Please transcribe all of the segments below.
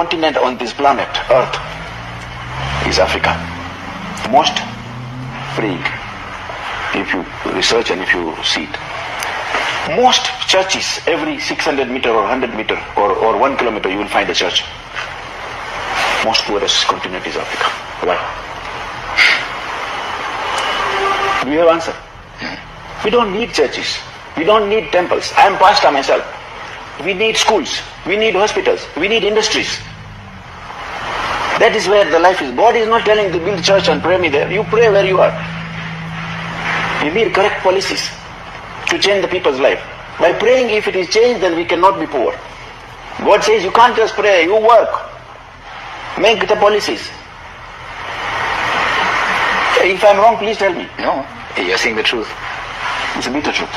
continent on this planet, Earth, is Africa. Most praying, if you research and if you see it. Most churches, every 600 meter or 100 meter or 1 kilometer, you will find a church. Most poorest continent is Africa. Why? Do you have an answer? We don't need churches. We don't need temples. I am pastor myself. We need schools. We need hospitals. We need industries. That is where the life is. God is not telling you to build church and pray me there. You pray where you are. You need correct policies to change the people's life. By praying, if it is changed, then we cannot be poor. God says you can't just pray, you work. Make the policies. If I'm wrong, please tell me. No, you're saying the truth. It's a bitter truth.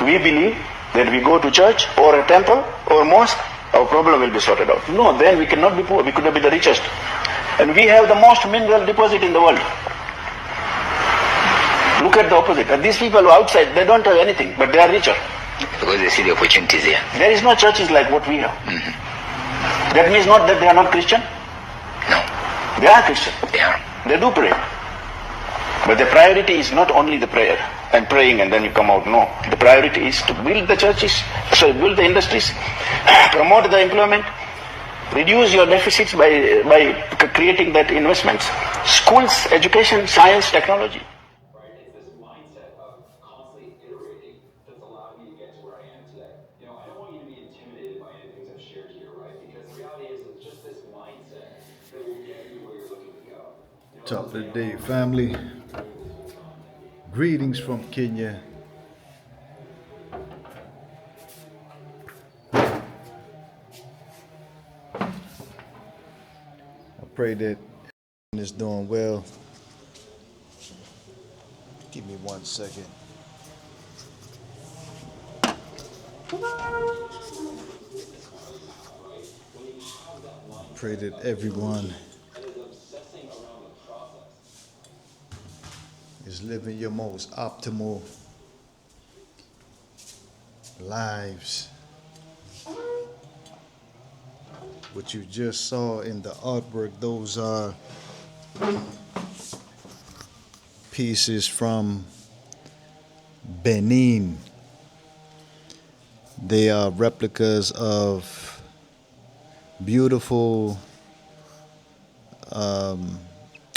We believe that we go to church or a temple or mosque, our problem will be sorted out. No, then we cannot be poor. We could not be the richest. And we have the most mineral deposit in the world. Look at the opposite. These people outside, they don't have anything, but they are richer. Because they see the opportunities here. There is no churches like what we have. That means not that they are not Christian. No. They are Christian. They are. They do pray. But the priority is not only the prayer and praying and then you come out. No. The priority is to build the churches, build the industries, promote the employment, reduce your deficits by creating that investments. Schools, education, science, technology. Top of the day, family. Greetings from Kenya. I pray that everyone is doing well. Give me 1 second. Pray that everyone is living your most optimal lives. What you just saw in the artwork, those are pieces from Benin. They are replicas of beautiful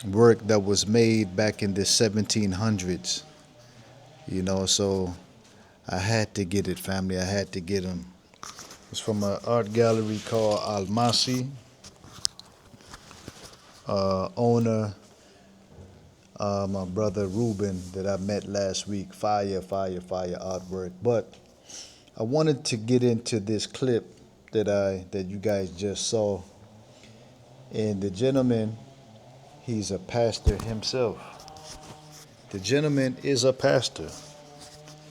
work that was made back in the 1700s, you know, so I had to get it, family. I had to get them. It's from an art gallery called Almasi. Owner, my brother Ruben that I met last week. Fire artwork. But I wanted to get into this clip that you guys just saw, and the gentleman, he's a pastor himself. The gentleman is a pastor.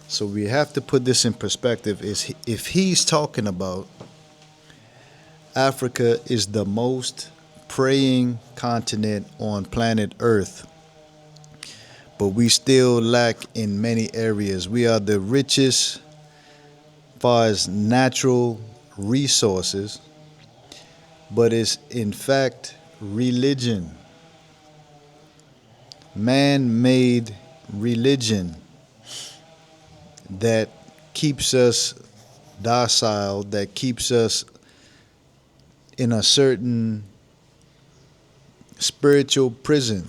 So we have to put this in perspective. If he's talking about Africa is the most praying continent on planet Earth, but we still lack in many areas. We are the richest as far as natural resources, but it's in fact religion. Man-made religion that keeps us docile, that keeps us in a certain spiritual prison.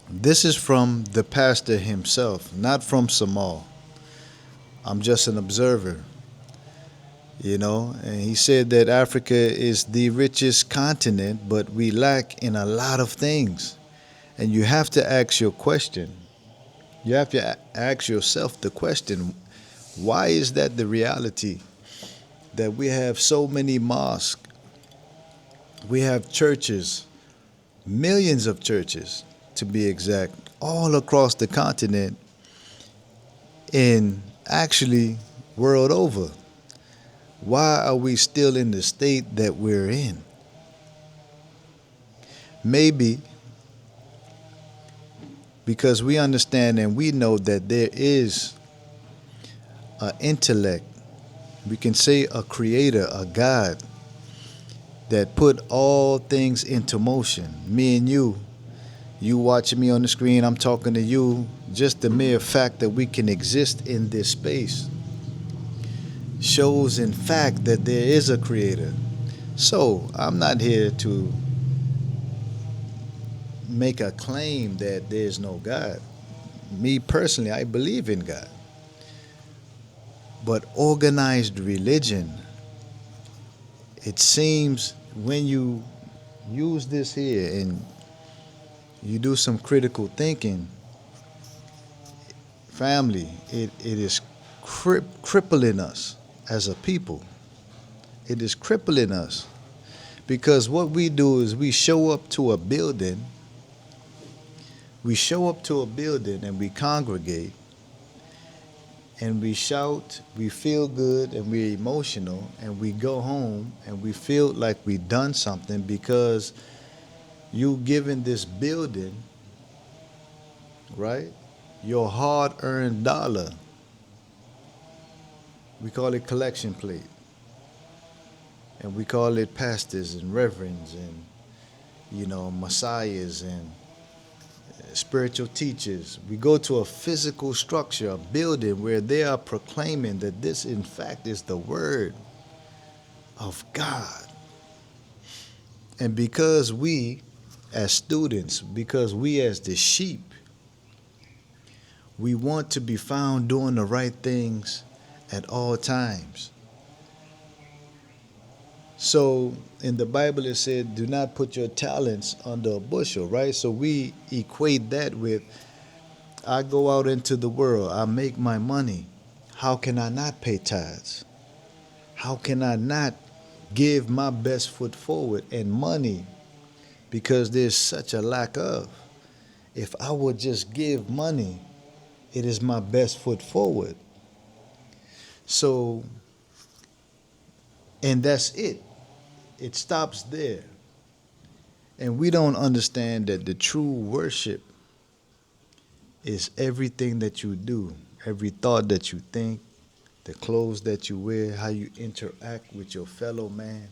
This is from the pastor himself, not from Samal. I'm just an observer, you know, and he said that Africa is the richest continent, but we lack in a lot of things. And you have to ask your question. You have to ask yourself the question, why is that the reality? That we have so many mosques, we have churches, millions of churches to be exact, all across the continent and actually world over. Why are we still in the state that we're in? Maybe because we understand and we know that there is an intellect, we can say a creator, a God, that put all things into motion. Me and you watching me on the screen, I'm talking to you. Just the mere fact that we can exist in this space shows, in fact, that there is a creator. So I'm not here to make a claim that there's no God. Me personally, I believe in God. But organized religion, it seems when you use this here and you do some critical thinking, family, it is crippling us as a people. It is crippling us because what we do is we show up to a building, and we congregate and we shout, we feel good and we're emotional, and we go home and we feel like we done something because you given this building, right, your hard-earned dollar. We call it collection plate. And we call it pastors and reverends and, messiahs and spiritual teachers. We go to a physical structure, a building where they are proclaiming that this, in fact, is the word of God. And because we, as students, because we, as the sheep, we want to be found doing the right things at all times. So in the Bible it said, do not put your talents under a bushel, right? So we equate that with, I go out into the world, I make my money. How can I not pay tithes? How can I not give my best foot forward and money? Because there's such a lack of. If I would just give money, it is my best foot forward. So, and that's it. It stops there. And we don't understand that the true worship is everything that you do, every thought that you think, the clothes that you wear, how you interact with your fellow man.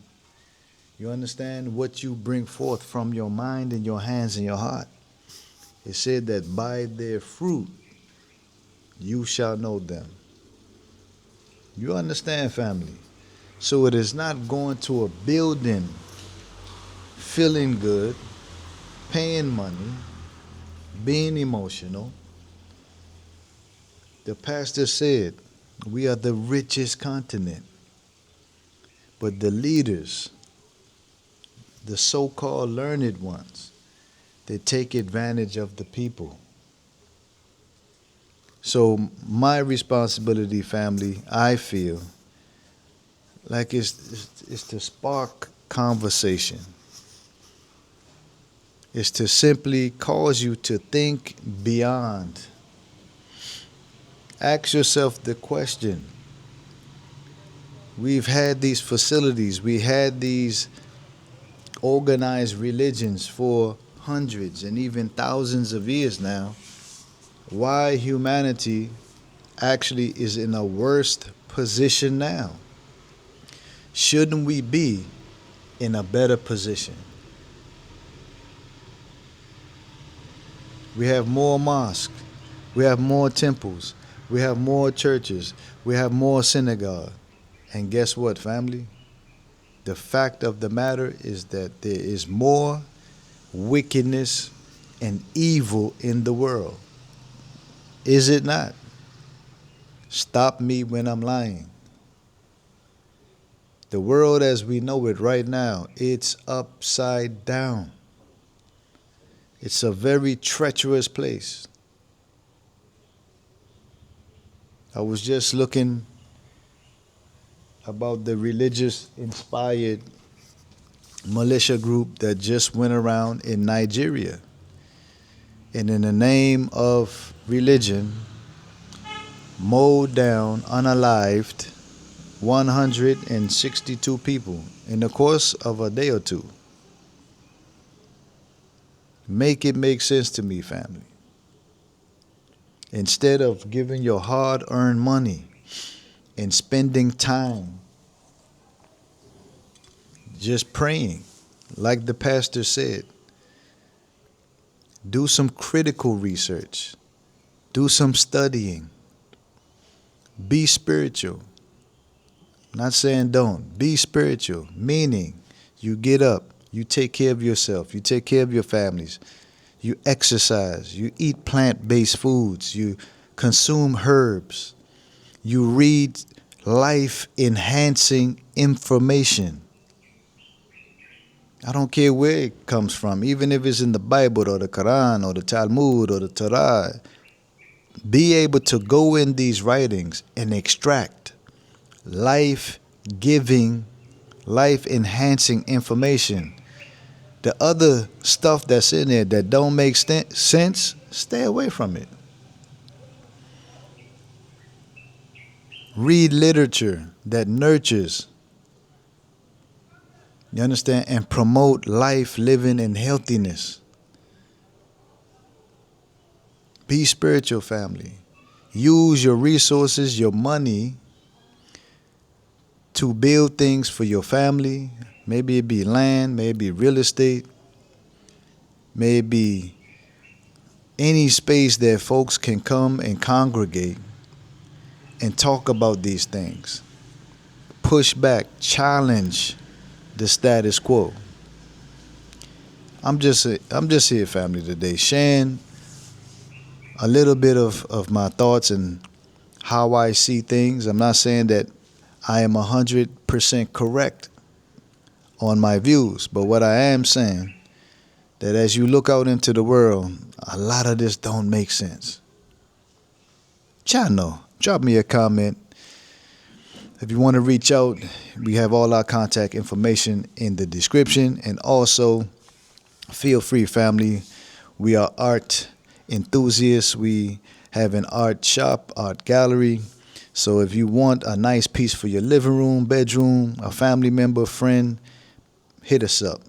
You understand what you bring forth from your mind and your hands and your heart. It said that by their fruit you shall know them. You understand, family? So it is not going to a building, feeling good, paying money, being emotional. The pastor said, we are the richest continent. But the leaders, the so-called learned ones, they take advantage of the people. So my responsibility, family, I feel like it's to spark conversation. It's to simply cause you to think beyond. Ask yourself the question. We've had these facilities, we had these organized religions for hundreds and even thousands of years now. Why humanity actually is in a worse position now? Shouldn't we be in a better position? We have more mosques, we have more temples, we have more churches, we have more synagogues. And guess what, family? The fact of the matter is that there is more wickedness and evil in the world. Is it not? Stop me when I'm lying. The world as we know it right now, it's upside down. It's a very treacherous place. I was just looking about the religious inspired militia group that just went around in Nigeria. And in the name of religion, mowed down, unalived 162 people in the course of a day or two. Make it make sense to me, family. Instead of giving your hard-earned money and spending time just praying. Like the pastor said, do some critical research. Do some studying. Be spiritual. Not saying don't. Be spiritual, meaning you get up, you take care of yourself, you take care of your families, you exercise, you eat plant-based foods, you consume herbs, you read life-enhancing information. I don't care where it comes from, even if it's in the Bible or the Quran or the Talmud or the Torah. Be able to go in these writings and extract life-giving, life-enhancing information. The other stuff that's in there that don't make sense, stay away from it. Read literature that nurtures, you understand, and promote life, living, and healthiness. Be spiritual, family. Use your resources, your money, to build things for your family. Maybe it be land, maybe real estate, maybe any space that folks can come and congregate and talk about these things. Push back, challenge the status quo. I'm just here, family, today, sharing a little bit of my thoughts and how I see things. I'm not saying that I am 100% correct on my views, but what I am saying, that as you look out into the world, a lot of this don't make sense. Y'all know. Drop me a comment. If you want to reach out, we have all our contact information in the description. And also, feel free, family. We are art enthusiasts. We have an art shop, art gallery. So if you want a nice piece for your living room, bedroom, a family member, friend, hit us up.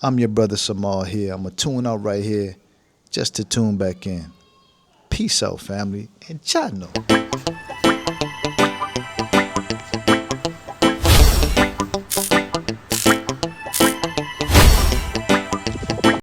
I'm your brother Samal here. I'm going to tune out right here just to tune back in. Peace out, family. And y'all know.